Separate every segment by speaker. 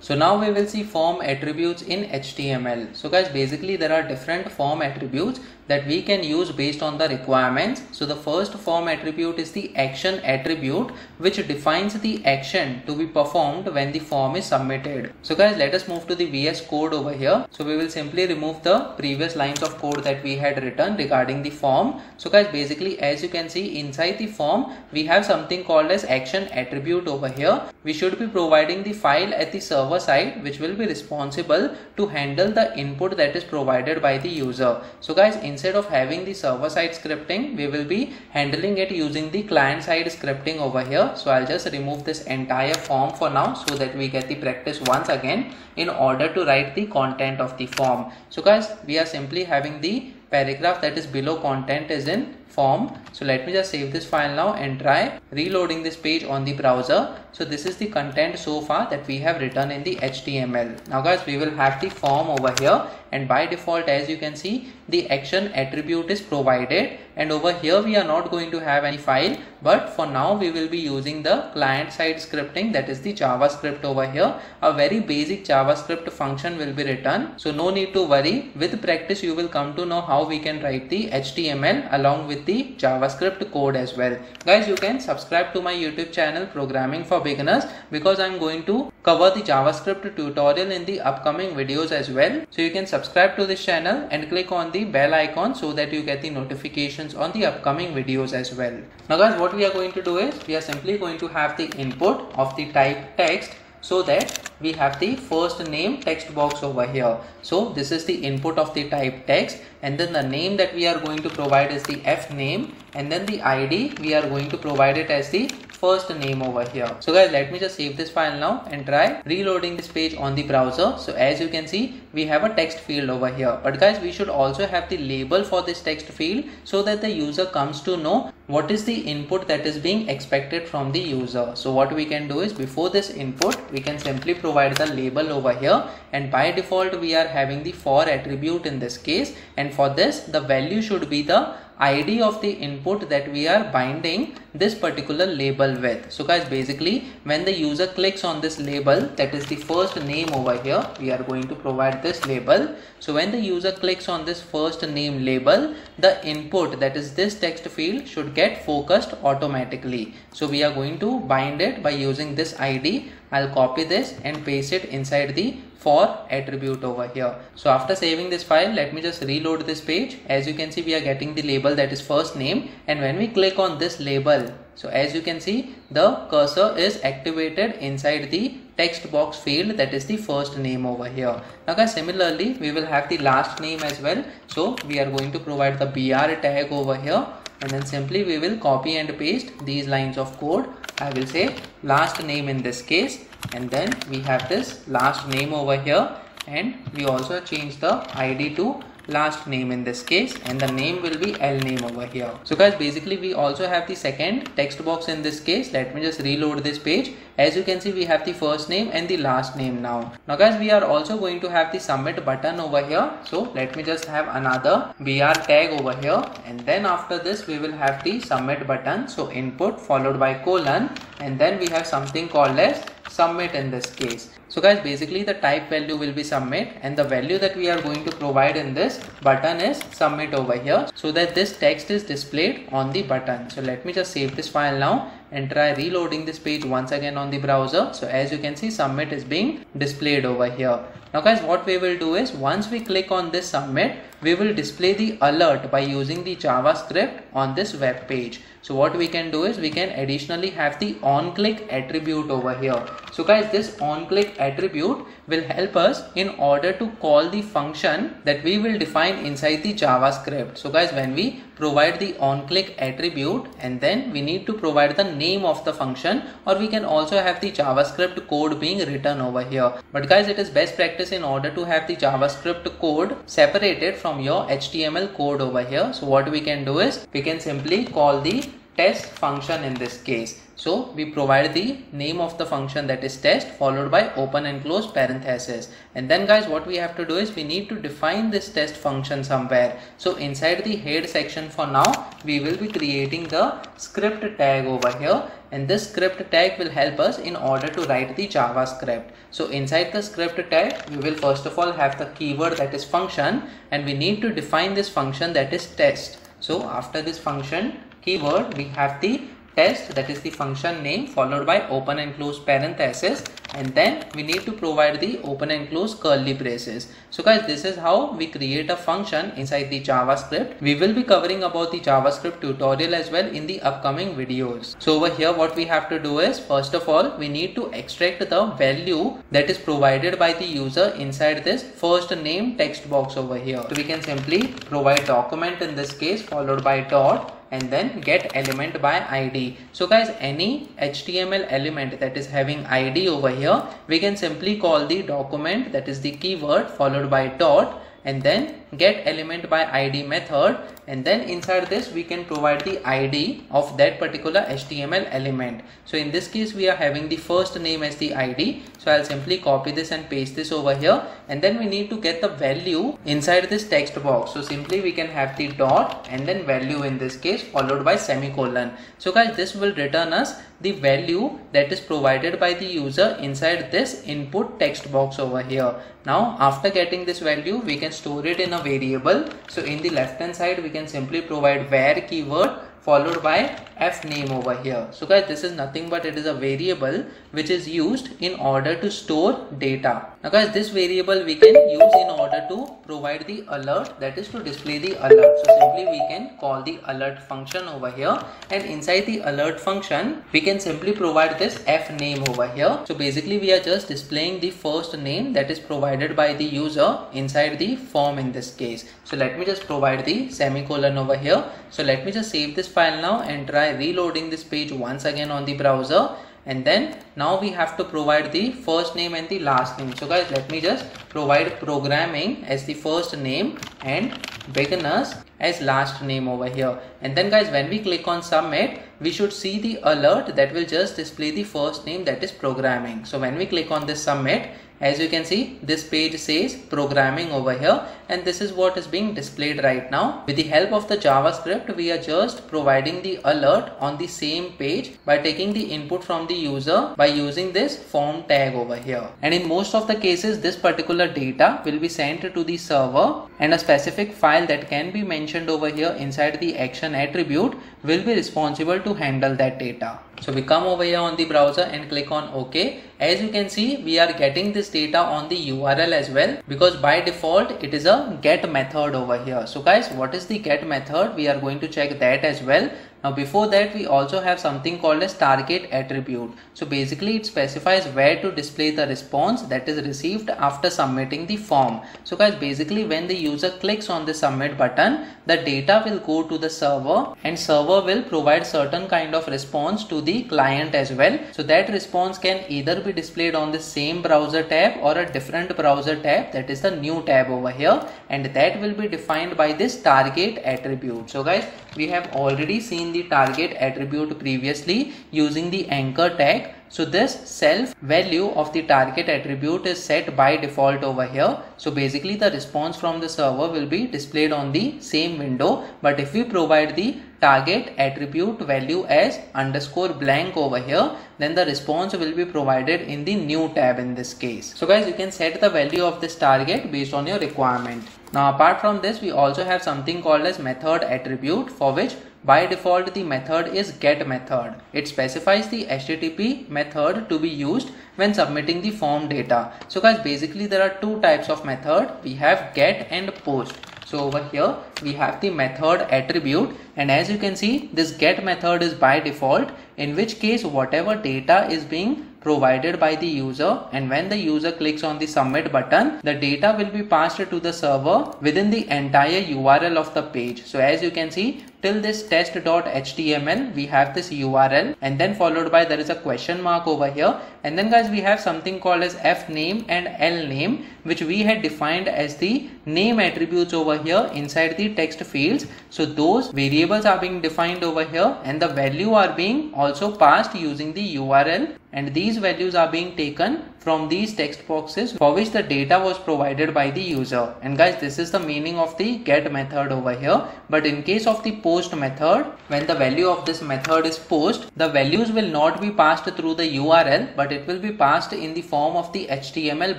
Speaker 1: So now we will see form attributes in HTML. So guys, basically there are different form attributes that we can use based on the requirements. So the first form attribute is the action attribute, which defines the action to be performed when the form is submitted. So guys, let us move to the VS Code over here. So we will simply remove the previous lines of code that we had written regarding the form. So guys, basically as you can see inside the form, we have something called as action attribute over here. We should be providing the file at the server side, which will be responsible to handle the input that is provided by the user. So guys, instead of having the server side scripting, we will be handling it using the client side scripting over here. So I'll just remove this entire form for now so that we get the practice once again in order to write the content of the form. So guys, we are simply having the paragraph that is below content is in form. So let me just save this file now and try reloading this page on the browser. So this is the content so far that we have written in the HTML. Now guys, we will have the form over here, and by default, as you can see, the action attribute is provided, and over here we are not going to have any file, but for now we will be using the client side scripting, that is the JavaScript over here. A very basic JavaScript function will be written, so no need to worry. With practice you will come to know how we can write the HTML along with the JavaScript code as well. Guys, you can subscribe to my YouTube channel Programming for Beginners, because I am going to cover the JavaScript tutorial in the upcoming videos as well. So you can subscribe to this channel and click on the bell icon so that you get the notifications on the upcoming videos as well. Now guys, what we are going to do is we are simply going to have the input of the type text, so that we have the first name text box over here. So this is the input of the type text, and then the name that we are going to provide is the F name, and then the ID we are going to provide it as the first name over here. So guys, let me just save this file now and try reloading this page on the browser. So as you can see, we have a text field over here, but guys, we should also have the label for this text field so that the user comes to know what is the input that is being expected from the user. So what we can do is, before this input, we can simply provide the label over here, and by default we are having the for attribute in this case, and for this the value should be the ID of the input that we are binding this particular label with. So guys, basically when the user clicks on this label, that is the first name over here, we are going to provide this label. So when the user clicks on this first name label, the input, that is this text field, should get focused automatically. So we are going to bind it by using this ID. I'll copy this and paste it inside the for attribute over here. So after saving this file, let me just reload this page. As you can see, we are getting the label that is first name, and when we click on this label, so as you can see, the cursor is activated inside the text box field, that is the first name over here. Now guys, similarly we will have the last name as well. So we are going to provide the BR tag over here, and then simply we will copy and paste these lines of code. I will say last name in this case, and then we have this last name over here, and we also change the ID to last name in this case, and the name will be L name over here. So guys, basically we also have the second text box in this case. Let me just reload this page. As you can see, we have the first name and the last name now. Now guys, we are also going to have the submit button over here. So let me just have another BR tag over here, and then after this we will have the submit button. So input followed by colon, and then we have something called as submit in this case. So guys, basically the type value will be submit, and the value that we are going to provide in this button is submit over here, so that this text is displayed on the button. So let me just save this file now and try reloading this page once again on the browser. So as you can see, submit is being displayed over here. Now guys, what we will do is, once we click on this submit, we will display the alert by using the JavaScript on this web page. So what we can do is, we can additionally have the on click attribute over here. So guys, this on click attribute will help us in order to call the function that we will define inside the JavaScript. So guys, when we provide the on click attribute, and then we need to provide the name of the function, or we can also have the JavaScript code being written over here. But guys, it is best practice in order to have the JavaScript code separated from your HTML code over here. So what we can do is, we can simply call the test function in this case. So we provide the name of the function, that is test, followed by open and close parenthesis. And then guys, what we have to do is we need to define this test function somewhere. So inside the head section for now, we will be creating the script tag over here. And this script tag will help us in order to write the JavaScript. So inside the script tag, we will first of all have the keyword, that is function, and we need to define this function, that is test. So after this function keyword, we have the test, that is the function name, followed by open and close parenthesis, and then we need to provide the open and close curly braces. So guys, this is how we create a function inside the JavaScript. We will be covering about the JavaScript tutorial as well in the upcoming videos. So over here, what we have to do is, first of all, we need to extract the value that is provided by the user inside this first name text box over here. So we can simply provide document in this case, followed by dot, and then get element by ID. So guys, any HTML element that is having ID over here, we can simply call the document, that is the keyword, followed by dot, and then get element by ID method, and then inside this we can provide the ID of that particular HTML element. So in this case, we are having the first name as the ID. So I'll simply copy this and paste this over here, and then we need to get the value inside this text box. So simply we can have the dot and then value in this case, followed by semicolon. So guys, this will return us the value that is provided by the user inside this input text box over here. Now after getting this value, we can store it in a variable. So in the left hand side, we can simply provide var keyword followed by f name over here. So guys, this is nothing but it is a variable which is used in order to store data. Now guys, this variable we can use in order to provide the alert, that is to display the alert. So simply we can call the alert function over here, and inside the alert function we can simply provide this f name over here. So basically we are just displaying the first name that is provided by the user inside the form in this case. So let me just provide the semicolon over here. So let me just save this file now and try reloading this page once again on the browser. And then now we have to provide the first name and the last name. So guys, let me just provide programming as the first name and beginners as last name over here. And then guys, when we click on submit, we should see the alert that will just display the first name, that is programming. So when we click on this submit, as you can see, this page says programming over here, and this is what is being displayed right now. With the help of the JavaScript, we are just providing the alert on the same page by taking the input from the user by using this form tag over here. And in most of the cases, this particular data will be sent to the server, and a specific file that can be mentioned over here inside the action attribute will be responsible to handle that data. So we come over here on the browser and click on OK. As you can see, we are getting this data on the URL as well, because by default it is a get method over here. So guys, what is the get method? We are going to check that as well. Now before that, we also have something called as target attribute. So basically it specifies where to display the response that is received after submitting the form. So guys, basically when the user clicks on the submit button, the data will go to the server, and server will provide certain kind of response to the client as well. So that response can either be displayed on the same browser tab or a different browser tab, that is the new tab over here, and that will be defined by this target attribute. So guys, we have already seen the target attribute previously using the anchor tag. So this self value of the target attribute is set by default over here. So basically the response from the server will be displayed on the same window, but if we provide the target attribute value as _blank over here, then the response will be provided in the new tab in this case. So guys, you can set the value of this target based on your requirement. Now apart from this, we also have something called as method attribute, for which by default the method is get method. It specifies the HTTP method to be used when submitting the form data. So guys, basically there are two types of method. We have get and post. So over here we have the method attribute, and as you can see, this get method is by default, in which case whatever data is being provided by the user, and when the user clicks on the submit button, the data will be passed to the server within the entire URL of the page. So as you can see, till this test.html, we have this URL, and then followed by there is a question mark over here, and then guys we have something called as fname and lname, which we had defined as the name attributes over here inside the text fields. So those variables are being defined over here, and the value are being also passed using the URL, and these values are being taken from these text boxes for which the data was provided by the user. And guys, this is the meaning of the get method over here. But in case of the post method, when the value of this method is post, the values will not be passed through the URL, but it will be passed in the form of the HTML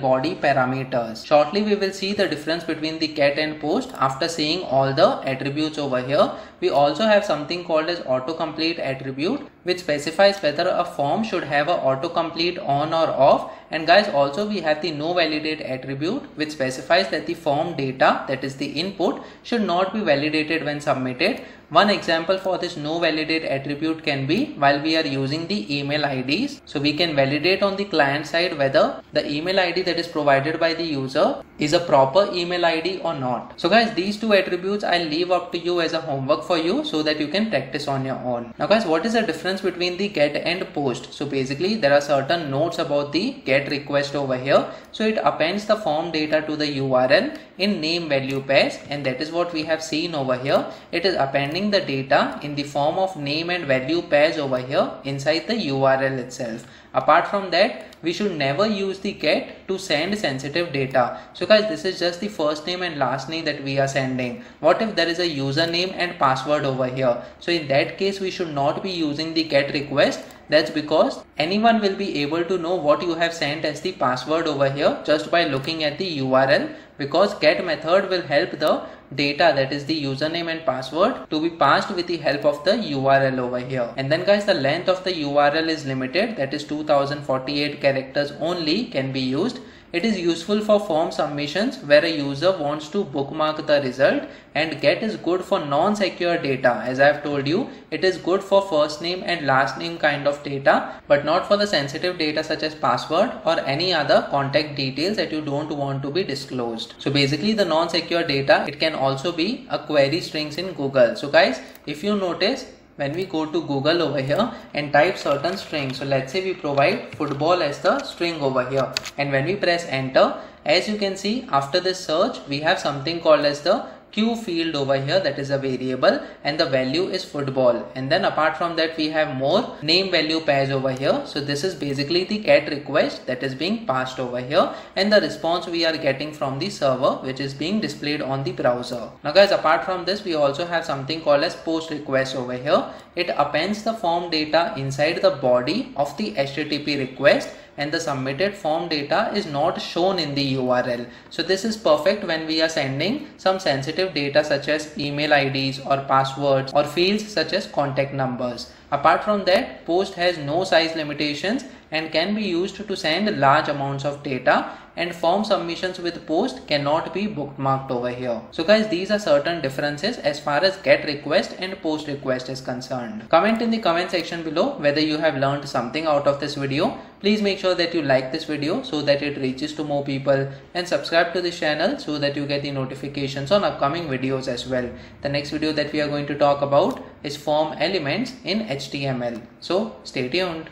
Speaker 1: body parameters. Shortly we will see the difference between the get and post after seeing all the attributes over here. We also have something called as autocomplete attribute, which specifies whether a form should have a autocomplete on or off. And guys, also we have the no validate attribute, which specifies that the form data, that is the input, should not be validated when submitted. One example for this no validate attribute can be while we are using the email IDs. So we can validate on the client side whether the email ID that is provided by the user is a proper email ID or not. So guys, these two attributes I'll leave up to you as a homework for you so that you can practice on your own. Now guys, what is the difference between the get and post? So basically there are certain notes about the get request over here. So it appends the form data to the URL in name value pairs, and that is what we have seen over here. It is appending the data in the form of name and value pairs over here inside the URL itself. Apart from that, we should never use the get to send sensitive data. So guys, this is just the first name and last name that we are sending. What if there is a username and password over here? So in that case, we should not be using the get request. That's because anyone will be able to know what you have sent as the password over here just by looking at the URL, because get method will help the data, that is the username and password, to be passed with the help of the URL over here. And then guys, the length of the URL is limited, that is 2048 characters only can be used. It is useful for form submissions where a user wants to bookmark the result, and get is good for non-secure data. As I have told you, it is good for first name and last name kind of data, but not for the sensitive data such as password or any other contact details that you don't want to be disclosed. So basically the non-secure data, it can also be a query strings in Google. So guys, if you notice, when we go to Google over here and type certain strings, so let's say we provide football as the string over here, and when we press enter, as you can see, after this search we have something called as the Q field over here, that is a variable, and the value is football. And then apart from that, we have more name value pairs over here. So this is basically the get request that is being passed over here, and the response we are getting from the server, which is being displayed on the browser. Now guys, apart from this, we also have something called as post request over here. It appends the form data inside the body of the HTTP request, and the submitted form data is not shown in the URL. So this is perfect when we are sending some sensitive data such as email IDs or passwords or fields such as contact numbers. Apart from that, post has no size limitations and can be used to send large amounts of data, and form submissions with post cannot be bookmarked over here. So guys, these are certain differences as far as get request and post request is concerned. Comment in the comment section below whether you have learned something out of this video. Please make sure that you like this video so that it reaches to more people, and subscribe to this channel so that you get the notifications on upcoming videos as well. The next video that we are going to talk about is form elements in HTML. So stay tuned.